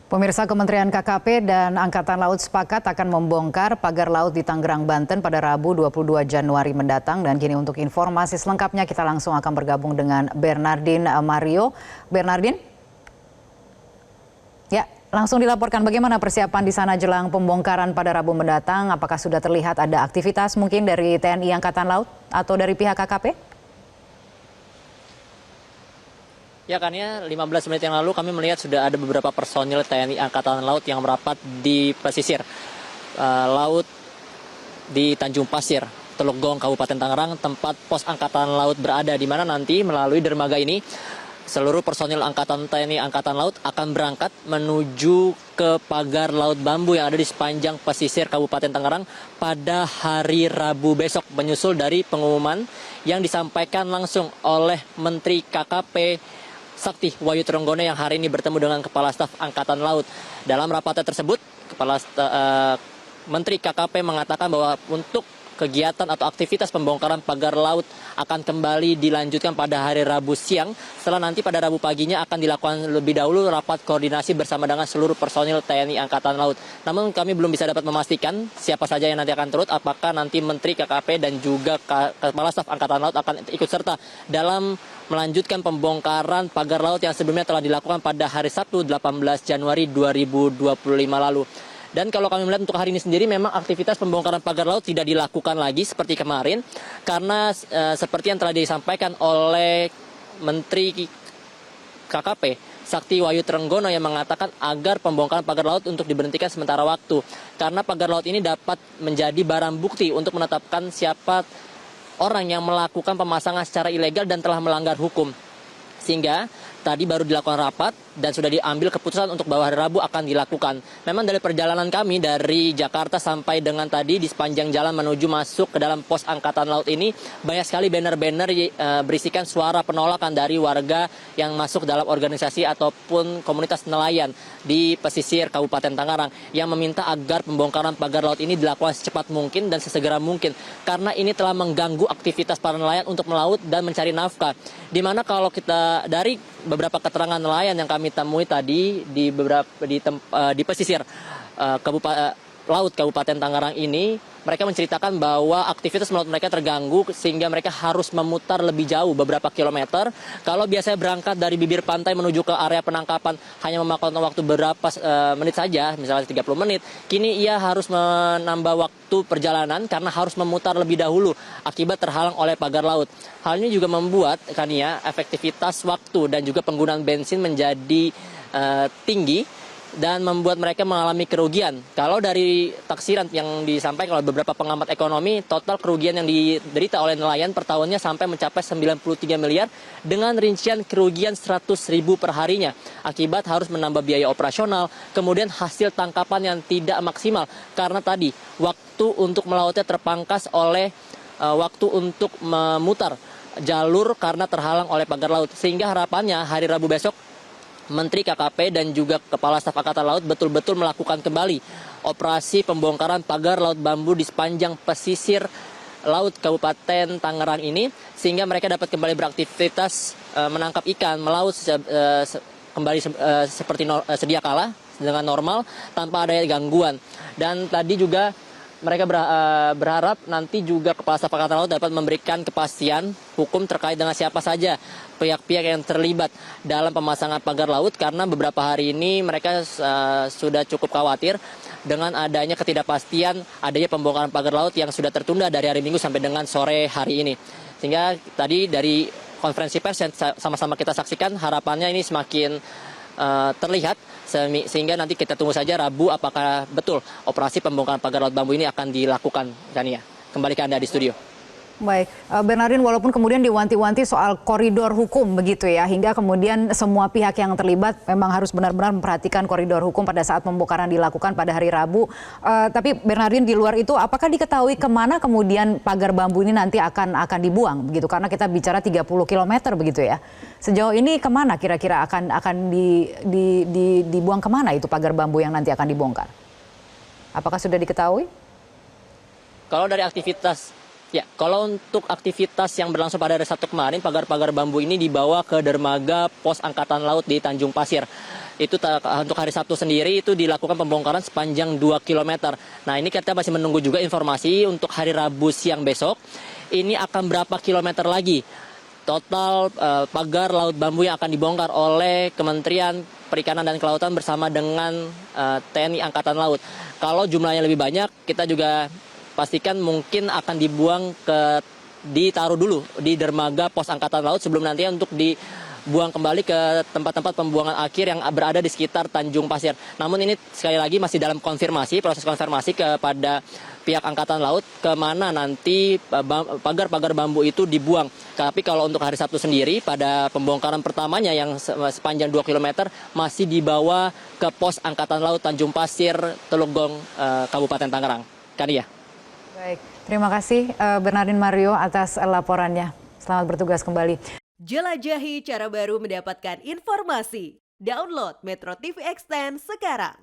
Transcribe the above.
Pemirsa, Kementerian KKP dan Angkatan Laut sepakat akan membongkar pagar laut di Tangerang, Banten pada Rabu 22 Januari mendatang. Dan kini untuk informasi selengkapnya kita langsung akan bergabung dengan Bernardin Mario. Bernardin? Ya, langsung dilaporkan bagaimana persiapan di sana jelang pembongkaran pada Rabu mendatang. Apakah sudah terlihat ada aktivitas mungkin dari TNI Angkatan Laut atau dari pihak KKP? Ya, Kania, 15 menit yang lalu kami melihat sudah ada beberapa personil TNI Angkatan Laut yang merapat di pesisir laut di Tanjung Pasir, Teluk Gong, Kabupaten Tangerang, tempat pos Angkatan Laut berada, di mana nanti melalui dermaga ini seluruh personil TNI Angkatan Laut akan berangkat menuju ke pagar laut bambu yang ada di sepanjang pesisir Kabupaten Tangerang pada hari Rabu besok, menyusul dari pengumuman yang disampaikan langsung oleh Menteri KKP Sakti Wahyu Trenggono yang hari ini bertemu dengan Kepala Staf Angkatan Laut. Dalam rapatnya tersebut, Menteri KKP mengatakan bahwa untuk kegiatan atau aktivitas pembongkaran pagar laut akan kembali dilanjutkan pada hari Rabu siang, setelah nanti pada Rabu paginya akan dilakukan lebih dahulu rapat koordinasi bersama dengan seluruh personil TNI Angkatan Laut. Namun kami belum bisa dapat memastikan siapa saja yang nanti akan turut, apakah nanti Menteri KKP dan juga Kepala Staf Angkatan Laut akan ikut serta dalam melanjutkan pembongkaran pagar laut yang sebelumnya telah dilakukan pada hari Sabtu 18 Januari 2025 lalu. Dan kalau kami melihat untuk hari ini sendiri memang aktivitas pembongkaran pagar laut tidak dilakukan lagi seperti kemarin, karena seperti yang telah disampaikan oleh Menteri KKP Sakti Wahyu Trenggono yang mengatakan agar pembongkaran pagar laut untuk diberhentikan sementara waktu, karena pagar laut ini dapat menjadi barang bukti untuk menetapkan siapa orang yang melakukan pemasangan secara ilegal dan telah melanggar hukum. Sehingga tadi baru dilakukan rapat dan sudah diambil keputusan untuk bahwa hari Rabu akan dilakukan. Memang dari perjalanan kami dari Jakarta sampai dengan tadi di sepanjang jalan menuju masuk ke dalam pos Angkatan Laut ini, banyak sekali banner-banner berisikan suara penolakan dari warga yang masuk dalam organisasi ataupun komunitas nelayan di pesisir Kabupaten Tangerang yang meminta agar pembongkaran pagar laut ini dilakukan secepat mungkin dan sesegera mungkin, karena ini telah mengganggu aktivitas para nelayan untuk melaut dan mencari nafkah. Dimana kalau kita dari beberapa keterangan nelayan yang kami temui tadi di pesisir laut Kabupaten Tangerang ini, mereka menceritakan bahwa aktivitas melaut mereka terganggu sehingga mereka harus memutar lebih jauh beberapa kilometer. Kalau biasanya berangkat dari bibir pantai menuju ke area penangkapan hanya memakan waktu beberapa menit saja, misalnya 30 menit, kini ia harus menambah waktu perjalanan karena harus memutar lebih dahulu akibat terhalang oleh pagar laut. Hal ini juga membuat efektivitas waktu dan juga penggunaan bensin menjadi tinggi dan membuat mereka mengalami kerugian. Kalau dari taksiran yang disampaikan oleh beberapa pengamat ekonomi, total kerugian yang diderita oleh nelayan per tahunnya sampai mencapai 93 miliar dengan rincian kerugian 100.000 per harinya akibat harus menambah biaya operasional, kemudian hasil tangkapan yang tidak maksimal karena tadi waktu untuk melautnya terpangkas oleh waktu untuk memutar jalur karena terhalang oleh pagar laut. Sehingga harapannya hari Rabu besok Menteri KKP dan juga Kepala Staf Angkatan Laut betul-betul melakukan kembali operasi pembongkaran pagar laut bambu di sepanjang pesisir laut Kabupaten Tangerang ini, sehingga mereka dapat kembali beraktivitas menangkap ikan, melaut kembali seperti sedia kala dengan normal tanpa ada gangguan. Dan tadi juga mereka berharap nanti juga Kepala Staf Angkatan Laut dapat memberikan kepastian hukum terkait dengan siapa saja pihak-pihak yang terlibat dalam pemasangan pagar laut, karena beberapa hari ini mereka sudah cukup khawatir dengan adanya ketidakpastian adanya pembongkaran pagar laut yang sudah tertunda dari hari Minggu sampai dengan sore hari ini. Sehingga tadi dari konferensi pers yang sama-sama kita saksikan, harapannya ini semakin terlihat, sehingga nanti kita tunggu saja Rabu apakah betul operasi pembongkaran pagar laut bambu ini akan dilakukan. Dania, kembali ke Anda di studio. Baik, Bernardin, walaupun kemudian diwanti-wanti soal koridor hukum begitu ya, hingga kemudian semua pihak yang terlibat memang harus benar-benar memperhatikan koridor hukum pada saat pembongkaran dilakukan pada hari Rabu. Tapi Bernardin, di luar itu apakah diketahui kemana kemudian pagar bambu ini nanti akan dibuang begitu? Karena kita bicara 30 km begitu ya. Sejauh ini kemana kira-kira akan dibuang kemana itu pagar bambu yang nanti akan dibongkar? Apakah sudah diketahui? Kalau dari aktivitas Ya, kalau untuk aktivitas yang berlangsung pada hari Sabtu kemarin, pagar-pagar bambu ini dibawa ke dermaga Pos Angkatan Laut di Tanjung Pasir. Itu untuk hari Sabtu sendiri itu dilakukan pembongkaran sepanjang 2 km. Nah, ini kita masih menunggu juga informasi untuk hari Rabu siang besok. Ini akan berapa kilometer lagi total pagar laut bambu yang akan dibongkar oleh Kementerian Perikanan dan Kelautan bersama dengan TNI Angkatan Laut. Kalau jumlahnya lebih banyak, kita juga pastikan mungkin akan ditaruh dulu di dermaga Pos Angkatan Laut sebelum nantinya untuk dibuang kembali ke tempat-tempat pembuangan akhir yang berada di sekitar Tanjung Pasir. Namun ini sekali lagi masih dalam proses konfirmasi kepada pihak Angkatan Laut kemana nanti pagar-pagar bambu itu dibuang. Tapi kalau untuk hari Sabtu sendiri pada pembongkaran pertamanya yang sepanjang 2 km masih dibawa ke Pos Angkatan Laut Tanjung Pasir, Teluk Gong, Kabupaten Tangerang. Kania. Baik, terima kasih Bernardin Mario atas laporannya. Selamat bertugas kembali. Jelajahi cara baru mendapatkan informasi. Download Metro TV Extend sekarang.